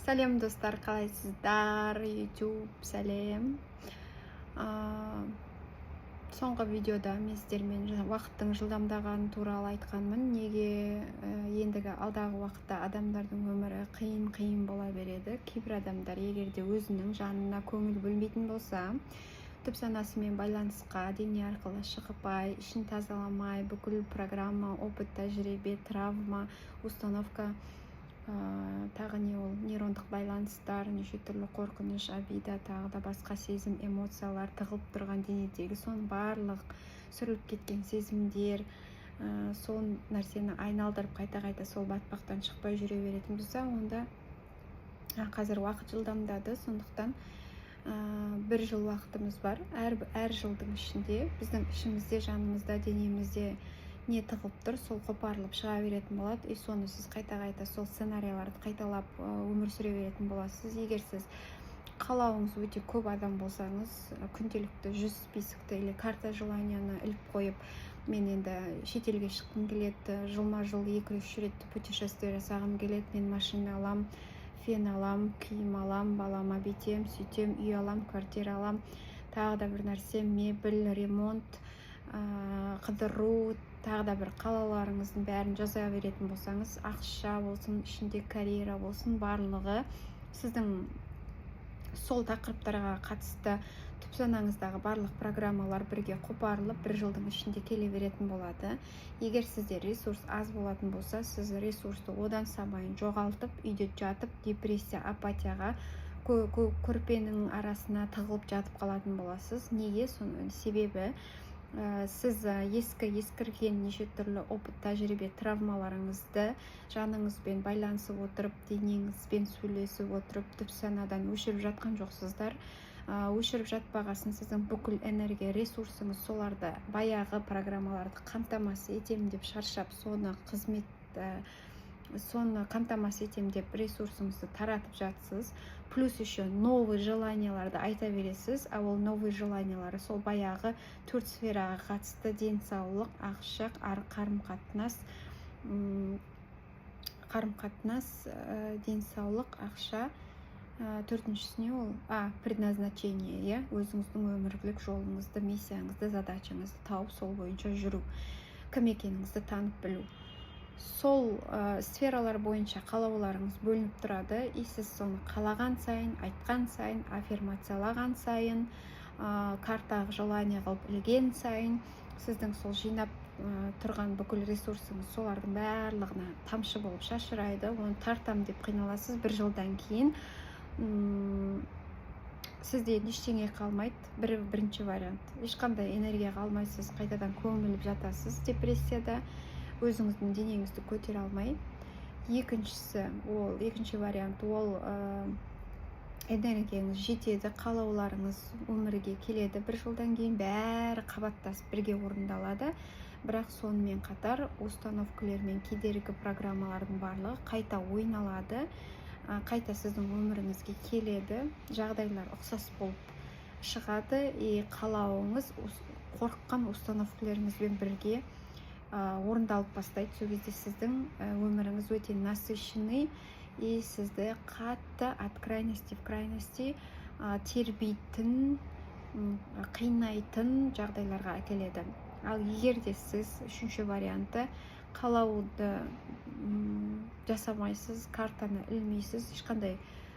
Сәлем достар, қалайсыздар? YouTube сәлем. Соңғы видеода мен сіздермен уақыттың жылдамдағаны туралы айтқанмын. Неге ендігі алдағы уақытта адамдардың өмірі қиын бола береді. Кейбір адамдар егерде өзінің жанына көңіл бөлмейтін болса, түп санасымен байланысқа дене арқылы шығыпай, ішін тазаламай, бүкіл программа, опыт, тәжірибе, травма, установка, тағы не ол нейрондық байланыстар, неше түрлі қорқыныш, обида, тағы да басқа сезім, эмоциялар тығылып тұрған денедегі соның барлық сүріліп кеткен сезімдер, сол нәрсені айналдырып қайта сол батпақтан шықпай жүре беретін болса, онда қазір уақыт жылдамдады, сондықтан бір жыл уақытымыз бар. Әр жылдың ішінде біздің ішімізде, жанымызда, денемізде не тығылып тұр, сол қопарылып шыға беретін болады. Соны сіз қайта сол сценарияларды қайталап өмір сүре беретін боласыз. Егер сіз қалауыңыз өте көп адам болсаңыз, күнделікті 100 списокты или карта желанияны іліп қойып, мен енді шетелге шыққым келеді, жылма-жыл 2-3 рет путешествие жасағым келеді, мен машина алам, фен алам, киім алам, балама бүйтем, сөйтем, үй алам, квартира алам, тағы да бір нәрсе, мебель, ремонт, қыдыру, тағы да бір қалауларыңыздың бәрін жаза беретін болсаңыз, ақша болсын, ішінде карьера болсын, барлығы сіздің сол тақырыптарға қатысты түп санаңыздағы барлық программалар бірге қопарылып бір жылдың ішінде келе беретін болады. Егер сізде ресурс аз болатын болса, сіз ресурсты одан самайын жоғалтып, үйде жатып, депрессия, апатияға, көрпенің арасына тығылып жатып қалатын боласыз. Неге? Соның себебі сіз ескірген неше түрлі опыт, тәжірибе, травмаларыңызды жаныңызбен байланысып отырып, денеңізбен сөйлесіп отырып, түп санадан өшіріп жатқан жоқсыздар. Өшіріп жатпағасын сіздің бүкіл энергия, ресурсыңыз соларды, баяғы программаларды қамтамасыз етемін деп шаршап, соны қамтамасыз етемін деп ресурсыңызды таратып жатсыз. Плюс еще новый желанияларды айта бересіз. Ол новый желаниялары сол баяғы 4 сфераға қатысты: денсаулық, ақша, қарым-қатынас, денсаулық, ақша, төртіншісіне ол предназначение, өзіңіздің өмірлік жолыңызды, миссияңызды, задачаңызды тауып, сол бойынша жүру, кім екеніңізді танып білу. Сол сфералар бойынша қалауларыңыз бөлініп тұрады, и сіз соны қалаған сайын, айтқан сайын, аффирмациялаған сайын, картаға желание қылып ілген сайын, сіздің сол жинап тұрған бүкіл ресурсыңыз солардың барлығына тамшы болып шашырайды. Оны тартам деп қиналасыз. Бір жылдан кейін сізде ештеңе қалмайды. Бірінші вариант, ешқандай энергия қалмайсыз, қайтадан көміліп жатасыз депрессияда, өзіңіздің денеңізді көтере алмай. Екінші вариант, ол энергияңыз жетеді, қалауларыңыз өмірге келеді. Бір жылдан кейін бәрі қабаттасып бірге орындалады. Бірақ сонымен қатар установкалар мен кедергі программалардың барлығы қайта ойналады, қайта сіздің өміріңізге келеді, жағдайлар ұқсас болып шығады, и қалауыңыз қорыққан установкаларыңызбен бірге орындалып бастайды. Сол кезде сіздің өміріңіз өте насыщенный, и сізді қатты от крайности в крайности тербейтін, қинайтын жағдайларға әкеледі. Ал егер де сіз үшінші варианты, қалауды жасамайсыз, картаны ілмейсіз, ешқандай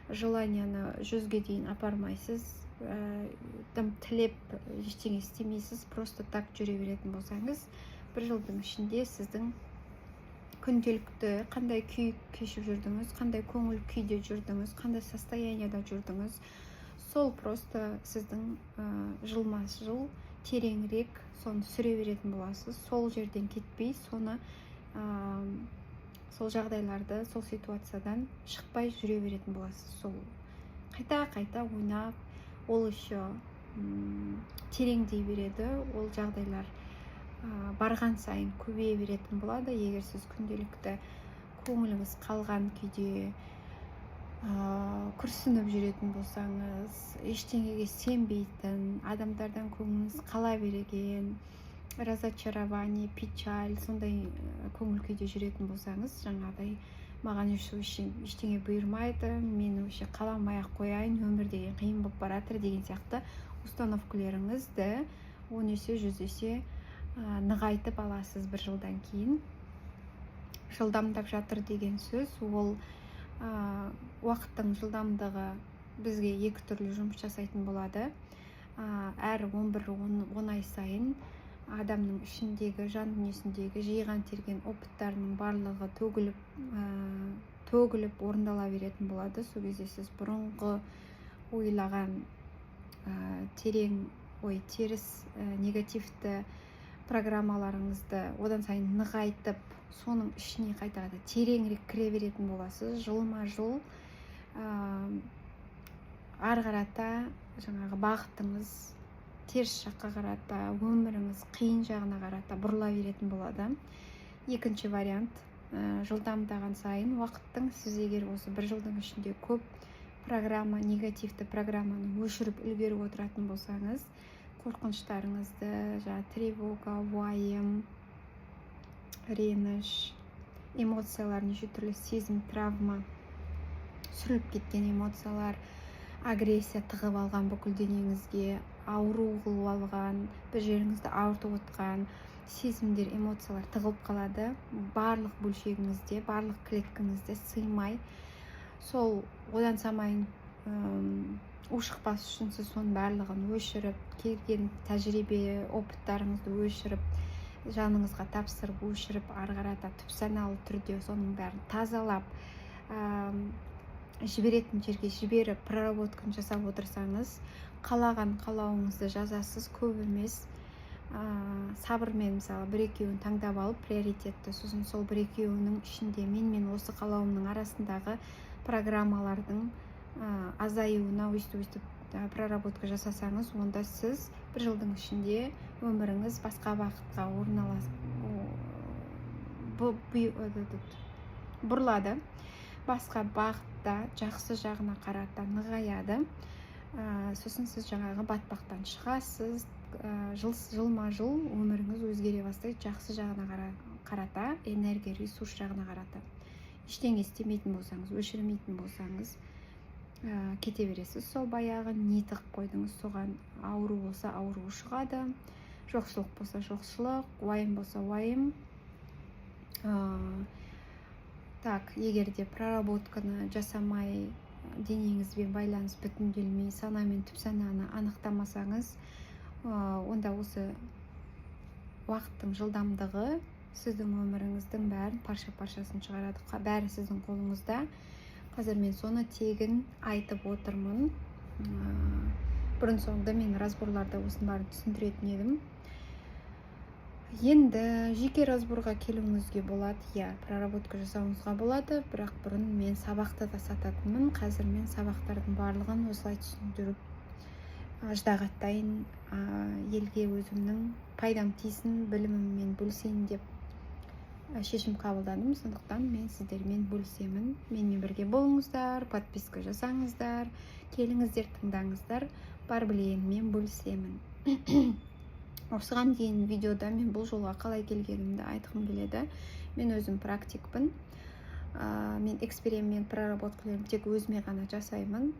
желанияны 100-ге дейін апармайсыз, тілеп ештеңе істемейсіз, просто так жүре беретін болсаңыз, бір жылдың ішінде сіздің күнделікті қандай күй кешіп жүрдіңіз, қандай көңіл күйде жүрдіңіз, қандай состоянияда жүрдіңіз, сол просто сіздің жылма-жыл тереңірек соны сүре беретін боласыз. Сол жерден кетпей, сол жағдайларды, сол ситуациядан шықпай жүре беретін боласыз. Сол қайта ойнап, ол еще тереңдей береді, ол жағдайлар барған сайын көбейе беретін болады. Егер сіз күнделікті көңіліңіз қалған күйде күрсініп жүретін болсаңыз, ештеңеге сенбейтін, адамдардан көңіліңіз қала берген, разочарование, печаль, сондай көңіл күйде жүретін болсаңыз, жаңағыдай маған ештеңе бұйырмайды, мен вообще қаламай ақ қояйын, өмір деген қиын болып баратыр деген сияқты установкаларыңызды 10 есе 100 есе нығайтып аласыз бір жылдан кейін. Жылдамдап жатыр деген сөз, ол уақыттың жылдамдығы бізге екі түрлі жұмыс жасайтын болады. Әр 11-10 ай сайын адамның ішіндегі, жан дүниесіндегі жиған терген опыттарының барлығы төгіліп орындала беретін болады. Сол кезде сіз бұрынғы ойлаған терең теріс негативті программаларыңызды одан сайын нығайтып, соның ішіне қайта тереңірек кіре беретін боласыз. Жылма-жыл ары қарата жаңағы бағытыңыз теріс жаққа қарата, өміріңіз қиын жағына қарата бұрыла беретін болады. Екінші вариант, жылдамдаған сайын уақыттың, сіз егер осы бір жылдың ішінде көп негативті программаны өшіріп үлгеріп отыратын болсаңыз, қорқыныштарыңызды, тревога, уайым, реніш, эмоциялар, неше түрлі сезім, травма, сүріліп кеткен эмоциялар, агрессия тығып алған бүкіл денеңізге, ауру қылып алған, бір жеріңізді ауыртып отқан сезімдер, эмоциялар тығылып қалады. Барлық бөлшегіңізде, барлық клеткаңызде сыймай. Сол одан самайын ушықпас үшін сіз соның барлығын өшіріп, келген тәжірибе, опыттарыңызды өшіріп, жаныңызға тапсырып, өшіріп, ары қарата түпсаналы түрде соның бәрін тазалап, жіберетін жерге жіберіп, проработканы жасап отырсаңыз, қалауыңызды жазасыз, көп емес. Сабырмен мысалы бір-екеуін таңдап алып, приоритетті, сосын сол бір-екеуінің ішінде мен осы қалауымның арасындағы программалардың азаюына өстіп проработка жасасаңыз, онда сіз бір жылдың ішінде өміріңіз басқа бағытқа бұрылады. Басқа бағытта жақсы жағына қарата нығаяды. Сосын сіз жаңағы батпақтан шығасыз. Жылма-жыл өміріңіз өзгере бастайды. Жақсы жағына қарата, энергия, ресурс жағына қарата. Ештеңе істемейтін болсаңыз, өшірмейтін болсаңыз, кете бересіз. Сол баяғы не тығып қойдыңыз, соған ауру болса ауру шығады, жоқшылық болса жоқшылық, уайым болса уайым. Егер де проработканы жасамай, денеңізбен байланыс бүтінделмей, сана мен түпсананы анықтамасаңыз, онда осы уақыттың жылдамдығы сіздің өміріңіздің бәрін парша-паршасын шығарады. Бәрі сіздің қолыңызда. Қазір мен соны тегін айтып отырмын. Бұрын-соңды мен разборларда осының бәрін түсіндіретін едім. Енді жеке разборға келуіңізге болады, проработка жасауыңызға болады, бірақ бұрын мен сабақты да сататынмын. Қазір мен сабақтардың барлығын осылай түсіндіріп, аждағаттайын, елге өзімнің пайдам тисін, біліміммен бөлісейін деп шешім қабылдадым. Сондықтан мен сіздермен бөлісемін. Менімен бірге болыңыздар, подписка жасаңыздар, келіңіздер, тыңдаңыздар, бар білгеніммен бөлісемін. Осыған дейін видеода мен бұл жолға қалай келгенімді айтқым келеді. Мен өзім практикпін. Мен эксперимент проработкаларын тек өзіме ғана жасаймын.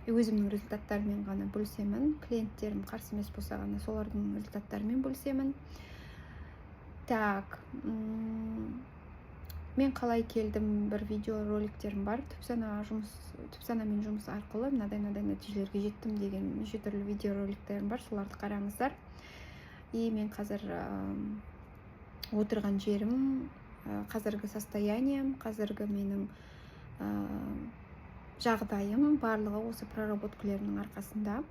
Өзімнің результаттарымен ғана бөлісемін. Клиенттерім қарсы емес болса ғана солардың результаттарымен бөлісемін. Мен қалай келдім, бір видео роликтерім бар. Түпсанамен жұмыс арқылы мынадай нәтижелерге жеттім деген неше түрлі видео роликтерім бар. Соларды қараңыздар. Мен қазір отырған жерім, қазіргі состоянием, қазіргі менің жағдайым барлығы осы проработкаларымның арқасында.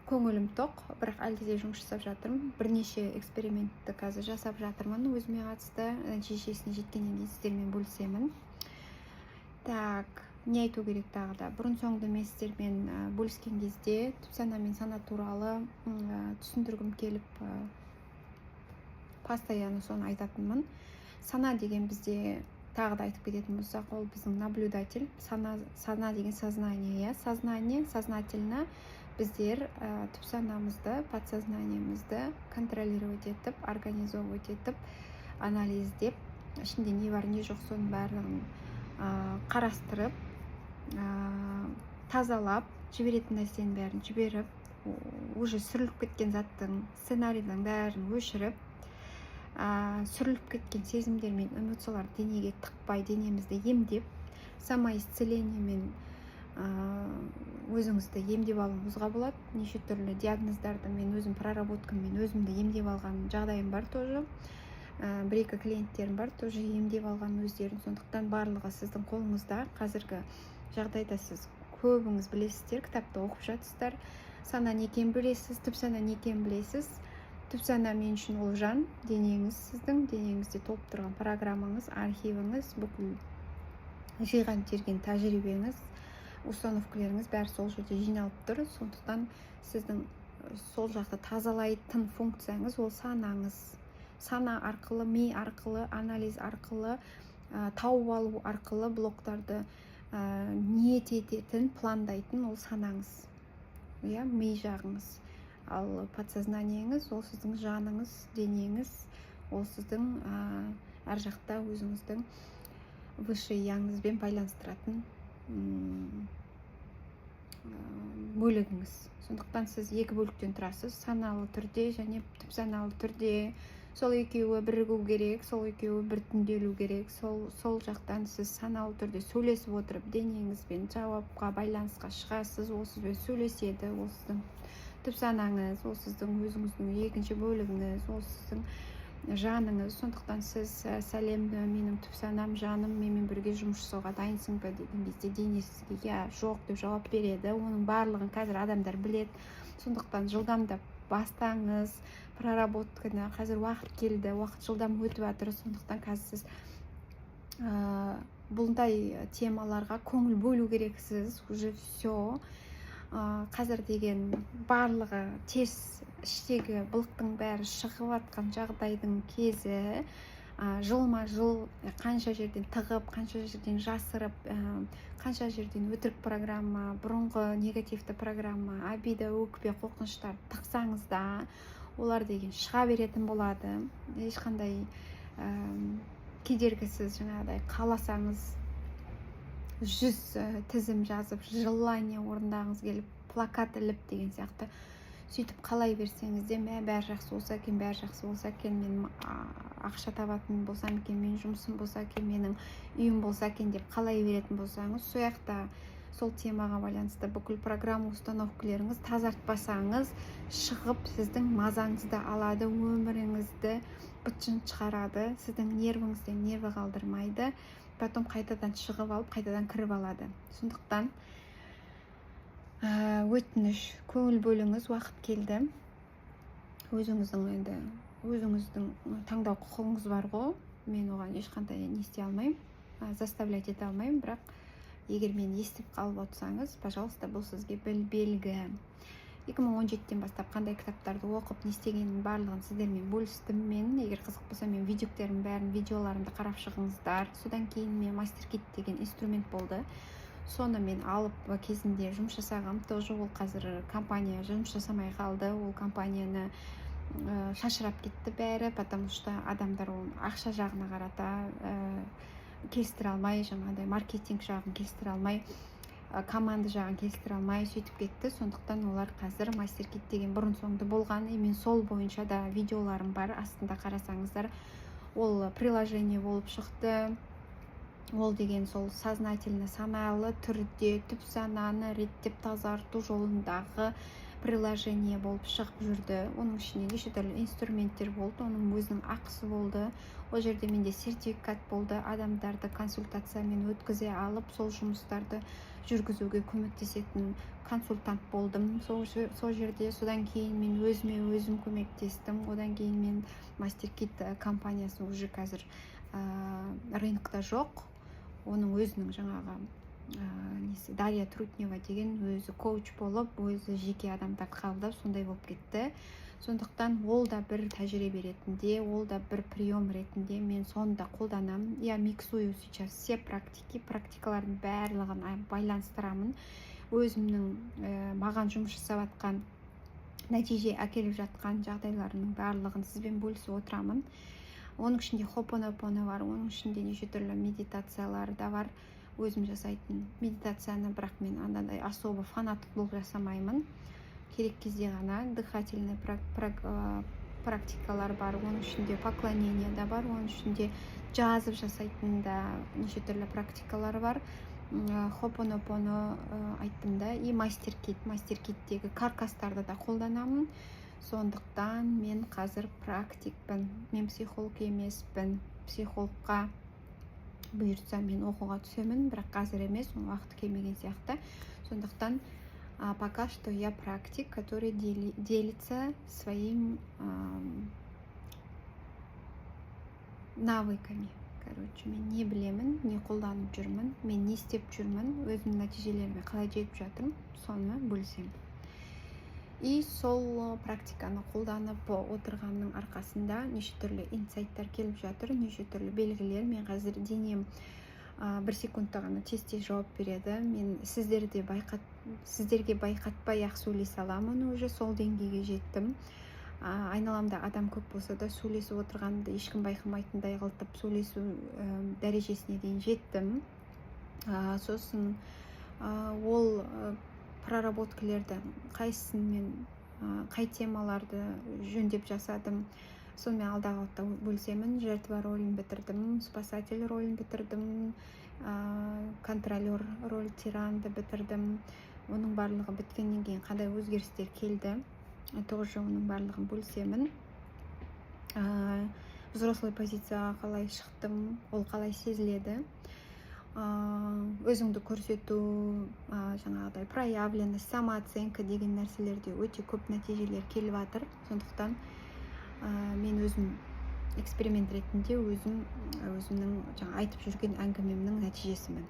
Көңілім тоқ, бірақ әлде де жұмыс жасап жатырмын. Бірнеше экспериментті қазір жасап жатырмын. Өзіме қатысты нәтижесіне жеткеннен кейін сіздермен бөлісемін. Не айту керек тағы да? Бұрын-соңды мен сіздермен бөліскен кезде түпсана мен сана туралы түсіндіргім келіп, постоянно соны айтатынмын. Сана деген бізде тағы да айтып кететін болсақ, ол біздің наблюдатель. Сана деген сознание, сознательно біздер түпсанамызды, подсознаниемізді контролировать етіп, организовать етіп, анализдеп, ішінде не бар не жоқ соның барлығын қарастырып, тазалап, жіберетін нәрсенің бәрін жіберіп, уже сүріліп кеткен заттың сценарийдің бәрін өшіріп, сүріліп кеткен сезімдер мен эмоциялар денеге тықпай, денемізді емдеп, самоисцелениемен өзіңізді емдеп алуыңызға болады. Неше түрлі диагноздарды мен өзім проработкаммен өзімді емдеп алған жағдайым бар тоже. Бір-екі клиенттерім бар, тоже емдеп алған өздерін. Сондықтан барлығы сіздің қолыңызда. Қазіргі жағдайда сіз көбіңіз білесіздер, кітапты оқып жатсыздар. Сана не екенін білесіз, түп сана не екенін білесіз. Түп сана мен үшін ол жан, денеңіз, сіздің денеңізде толып тұрған программаңыз, архивіңіз, бүкіл жиған терген тәжірибеңіз, установкалеріңіз бәрі сол жерде жиналып тұр. Сондықтан сіздің сол жақты тазалайтын функцияңыз ол санаңыз. Сана арқылы, ми арқылы, анализ арқылы, тауып алу арқылы блоктарды ниет ететін, пландайтын ол санаңыз, ми жағыңыз. Ал подсознаниеңіз ол сіздің жаныңыз, денеңіз, ол сіздің әр жақта өзіңіздің высший яңыңызбен байланыстыратын бөлігіңіз. Сондықтан сіз екі бөліктен тұрасыз, саналы түрде және түп саналы түрде. Сол екеуі бірігу керек, сол екеуі біртінделу керек. Сол жақтан сіз саналы түрде сөйлесіп отырып, денеңізбен жауапқа, байланысқа шығасыз, ол сізбен сөйлеседі, ол сіздің түп санаңыз, ол сіздің өзіңіздің екінші бөлігіңіз, ол сіздің жаныңыз. Сондықтан сіз сәлем, менің түп санам, жаным, менімен бірге жұмыс жасауға дайынсың ба деген кезде дене сізге иә, жоқ деп жауап береді. Оның барлығын қазір адамдар біледі. Сондықтан жылдамдап бастаңыз, проработканы. Қазір уақыт келді, уақыт жылдам өтіп жатыр. Сондықтан қазір сіз бұндай темаларға көңіл бөлу керексіз. Уже все. Қазір деген барлығы теріс, іштегі былықтың бәрі шығып жатқан жағдайдың кезі. Жылма жыл қанша жерден тығып, қанша жерден жасырып, қанша жерден өтірік программа, бұрынғы негативті программа, обида, өкпе, қорқыныштар тықсаңыз да, олар деген шыға беретін болады. Ешқандай кедергісіз, жаңағыдай қаласаңыз 100 тізім жазып, желание орындағыңыз келіп, плакат іліп деген сияқты сөйтіп қалай берсеңіз де, бәрі жақсы болса екен, бәрі жақсы болса екен, мен ақша табатын болсам екен, менің жұмысым болса екен, менің үйім болса екен деп қалай беретін болсаңыз, сол жақта сол темаға байланысты бүкіл программа установкалеріңіз тазартпасаңыз, шығып сіздің мазаңызды алады, өміріңізді бытшын шығарады, сіздің нервіңізден нерві қалдырмайды, потом қайтадан шығып алып, қайтадан кіріп алады. Сондықтан өтініш, көңіл бөліңіз, уақыт келді. Өзіңіздің таңдау құқығыңыз бар ғой. Мен оған ешқандай не істей алмаймын, заставлять ете алмаймын, бірақ егер мені естіп қалып отырсаңыз, пожалуйста, бұл сізге белгі. 2017-тен бастап қандай кітаптарды оқып, не істегеннің барлығын сіздермен бөлістім мен. Егер қызық болса, мен видеоларымды қарап шығыңыздар. Содан кейін мен MasterKit деген инструмент болды. Соны мен алып кезінде жұмыс жасағам. Тоже ол қазір компания жұмыс жасамай қалды. Ол компанияны шашырап кетті бәрі, потому что адамдар оны ақша жағына қарата келістіре алмай, жаңағыдай маркетинг жағын келістіре алмай, команда жағын келістіре алмай сөйтіп кетті. Сондықтан олар қазір MasterKit деген бұрын соңды болған. Мен сол бойынша да видеоларым бар, астында қарасаңыздар. Ол приложение болып шықты. Ол деген сол сознательно, саналы түрде түп сананы реттеп тазарту жолындағы приложение болып шығып жүрді. Оның ішінде неше түрлі инструменттер болды, оның өзінің ақысы болды. Ол жерде менде сертификат болды, адамдарды консультациямен өткізе алып, сол жұмыстарды жүргізуге көмектесетін консультант болдым. Сол жерде содан кейін мен өзім көмектестім. Одан кейін мен MasterKit компаниясы уже қазір рынокта жоқ. Оның өзінің жаңағы Дарья Трутнева деген өзі коуч болып, өзі жеке адамдарды қабылдап, сондай болып кетті. Сондықтан ол да бір тәжірибе ретінде, ол да бір прием ретінде мен соны да қолданамын. Я миксую сейчас все практикалардың барлығын байланыстырамын. Өзімнің маған жұмыс жасап жатқан, нәтиже әкеліп жатқан жағдайларының барлығын сізбен бөлісіп отырамын. Оның ішінде хопонопоно бар, оның ішінде неше түрлі медитациялар да бар. Өзім жасайтын медитацияны, бірақ мен андай особо фанаттық болып жасамаймын. Керек кезде ғана дыхательный практикалар бар, оның ішінде поклонение да бар, оның ішінде жазып жасайтын да неше түрлі практикалар бар. Хопонопоно айттым да, и мастеркиттегі каркастарды да қолданамын. Сондықтан мен қазір практикпін, мен психолог емеспін. Психологқа бұйыртса мен оқуға түсемін, бірақ қазір емес, оның уақыты келмеген сияқты. Сондықтан пока что я практик, который делится своим навыками. Короче, мен не білемін, не қолданып жүрмін, мен не істеп жүрмін, өзімнің нәтижелеріме қалай жетіп жатырмын, соны бөлсем. И сол практиканы қолданып отырғанның арқасында неше түрлі инсайттар келіп жатыр, неше түрлі белгілер. Мен қазір денем 1 секундта ғана тез жауап береді. Мен сіздерге байқатпай ақ сөйлесе аламын, уже сол деңгейге жеттім. Айналамда адам көп болса да сөйлесіп отырғанды ешкім байқамайтындай қылтып сөйлесу дәрежесіне дейін жеттім. Сосын ол проработкалерді қайсысын мен қай темаларды жөндеп жасадым, сонымен алдағы уақытта бөлсемін. Жертва ролін бітірдім, спасатель ролін бітірдім, контролер роль тиранды бітірдім. Оның барлығы біткеннен кейін қандай өзгерістер келді, тоже оның барлығын бөлсемін. Взрослый позицияға қалай шықтым, ол қалай сезіледі, өзіңді көрсету, жаңағыдай проявленность, самооценка деген нәрселерде өте көп нәтижелер келіп жатыр. Сондықтан мен өзім эксперимент ретінде өзімнің айтып жүрген әңгімемнің нәтижесімін.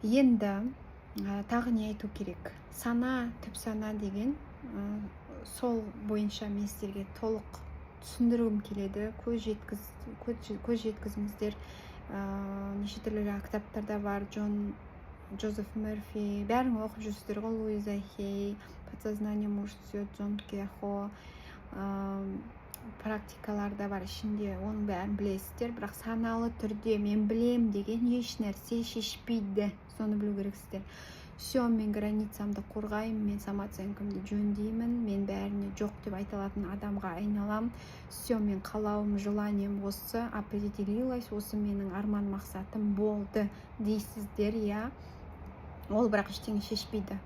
Енді тағы не айту керек? Түп сана деген, сол бойынша мен сіздерге толық түсіндіргім келеді. Көз жеткізіңіздер. Неше түрлі кітаптарда бар, Джозеф Мерфи, бәрін оқып жүрсіздер ғой, Луиза Хей, подсознание может все, Джон Кехо, практикаларда бар ішінде, оның бәрін білесіздер. Бірақ саналы түрде мен білем деген еш нәрсе шешпейді, соны білу керексіздер. Все, мен границамды қорғаймын, мен самооценкамды жөндеймін, мен бәріне жоқ деп айта алатын адамға айналам. Все, мен қалауым, желанием осы, определилась, осы менің арман мақсатым болды дейсіздер, я. Ол бірақ ештеңе шешпейді.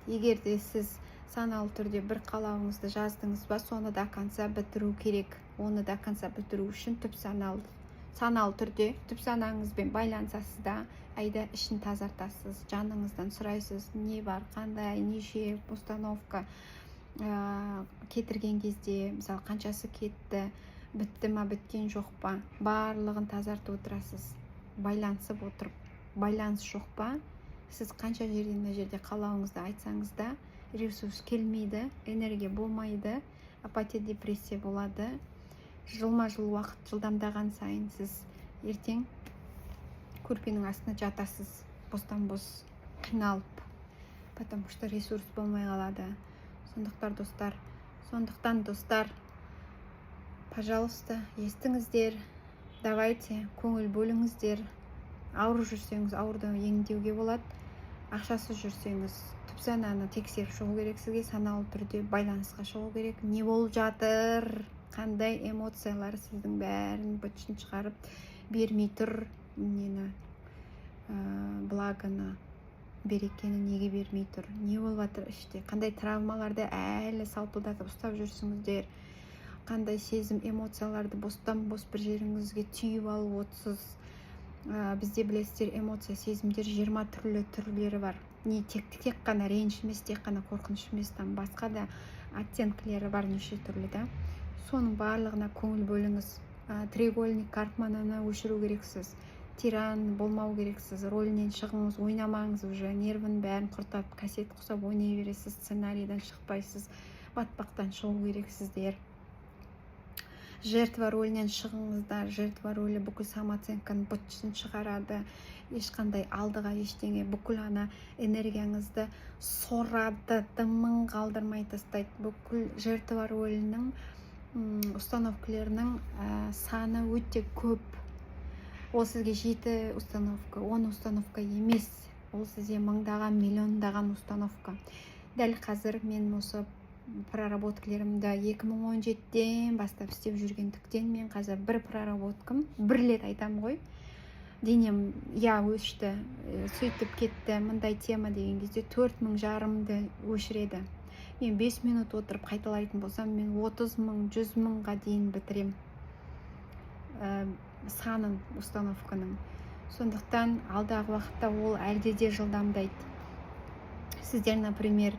Егер де сіз саналы түрде бір қалауыңызды жаздыңыз ба, соны да конца бітіру керек. Оны да конца бітіру үшін түп саналы түрде түп санаңызбен байланысасыз да, айда ішін тазартасыз, жаныңыздан сұрайсыз, не бар, қандай, неше установка кетірген кезде, мысалы қаншасы кетті, бітті ма, біткен жоқ па, барлығын тазартып отырасыз. Байланысып отырып, байланыс жоқ па, сіз қанша жерден мына жерде қалауыңызды айтсаңыз да, ресурс келмейді, энергия болмайды, апатия, депрессия болады. Жылма-жыл уақыт жылдамдаған сайын сіз ертең көрпенің астына жатасыз, бостан-бос қиналып, потому что ресурс болмай қалады. Сондықтан достар, пожалуйста, естіңіздер, давайте, көңіл бөліңіздер. Ауырып жүрсеңіз, ауырды емдеуге болады. Ақшасыз жүрсеңіз, түп сананы тексеріп шығу керек, сізге саналы түрде байланысқа шығу керек. Не болып жатыр? Қандай эмоциялар сіздің бәрін бытшын шығарып бермей тұр? Благоны, берекені неге бермей тұр? Не болып жатыр іште? Қандай травмаларды әлі салпылдатып ұстап жүрсіңіздер? Қандай сезім, эмоцияларды бостан-бос бір жеріңізге түйіп алып отырсыз? Бізде білесіздер, эмоция, сезімдер 20 түрлері бар. Не тек қана реніш емес, тек қана қорқыныш емес, там басқа да оттенкілері бар, неше түрлі да. Соның барлығына көңіл бөліңіз. Треугольник Карпманына өшіру керексіз. Тиран болмау керексіз. Ролінен шығыңыз, ойнамаңыз уже. Нервін бәрін құртап, кассет құсап ойнай бересіз. Сценарийдан шықпайсыз. Батпақтан шығу керексіздер. Жертва ролінен шығыңыздар. Жертва ролі бүкіл самооценканы бытшын шығарады. Ешқандай алдыға ештеңе, бүкіл ана энергияңызды сорады, дымын қалдырмай тастайды. Бүкіл жертва ролінің установкаларының саны өте көп. Ол сізге 7 установка, 10 установка емес. Ол сізге мыңдаған, миллиондаған установка. Дәл қазір мен осы проработкаларымды 2017-ден бастап істеп жүргендіктен мен қазір бір проработкам, бір рет айтам ғой, денем өшті, сөйтіп кетті, мындай тема деген кезде 4,500-ды өшіреді. Мен 5 минут отырып қайталайтын болсам, мен 30,000, 100,000-ға дейін бітірем санын установканың. Сондықтан алдағы уақытта ол әлде де жылдамдайды. Сіздер, например,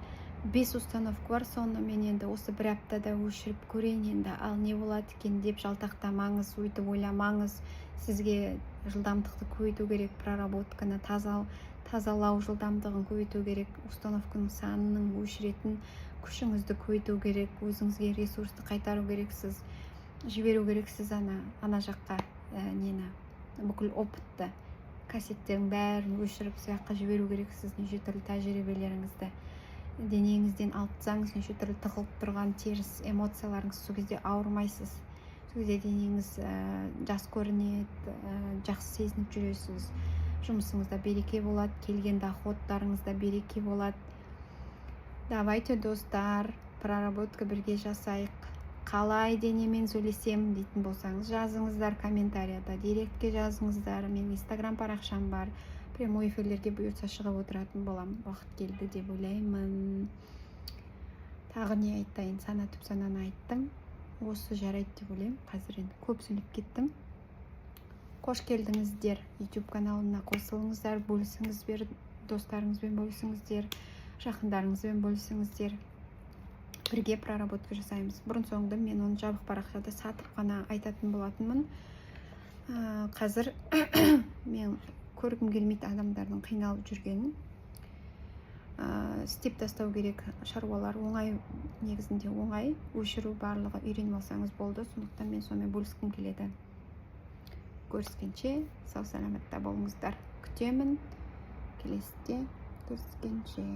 5 установка бар, соны мен енді осы бір аптада өшіріп көрейін енді, ал не болады екен деп жалтақтамаңыз, өйтіп ойламаңыз. Сізге жылдамдықты көбейту керек, проработканы тазалау жылдамдығын көбейту керек, установканың санының өшіретін күшіңізді көбейту керек, өзіңізге ресурсты қайтару керексіз, жіберу керексіз ана жаққа бүкіл опытты, кассеттердің бәрін өшіріп сыяққа жіберу керексіз, неше түрлі тәжірибелеріңізді денеңізден алып тастаңыз, неше түрлі тығылып тұрған теріс эмоцияларыңыз, сол кезде ауырмайсыз, сол кезде денеңіз жас көрінеді, жақсы сезініп жүресіз, жұмысыңызда береке болады, келген доходтарыңызда береке болады. Давайте, достар, проработка бірге жасайық. Қалай денемен сөйлесем дейтін болсаңыз, жазыңыздар комментарияда, директке жазыңыздар. Мен инстаграм парақшам бар, прямой эфирлерге бұйыртса шығып отыратын болам. Уақыт келді деп ойлаймын. Тағы не айтайын, түп сананы айттым. Осы жарайды деп ойлаймын. Қазір енді көп сөйлеп кеттім. Қош келдіңіздер. YouTube каналына қосылыңыздар, бөлісіңіздер, достарыңызбен бөлісіңіздер, жақындарыңызбен бөлісіңіздер. Бірге проработка жасаймыз. Бұрын соңды мен оны жабық парақшада сатып қана айтатын болатынмын. Қазір мен көргім келмейді адамдардың қиналып жүргенін. Істеп тастау керек шаруалар оңай, негізінде оңай, өшіру барлығы үйреніп алсаңыз болды. Сондықтан мен сонымен бөліскім келеді. Көріскенше сау саламатта болыңыздар. Күтемін. Келесіде көріскенше.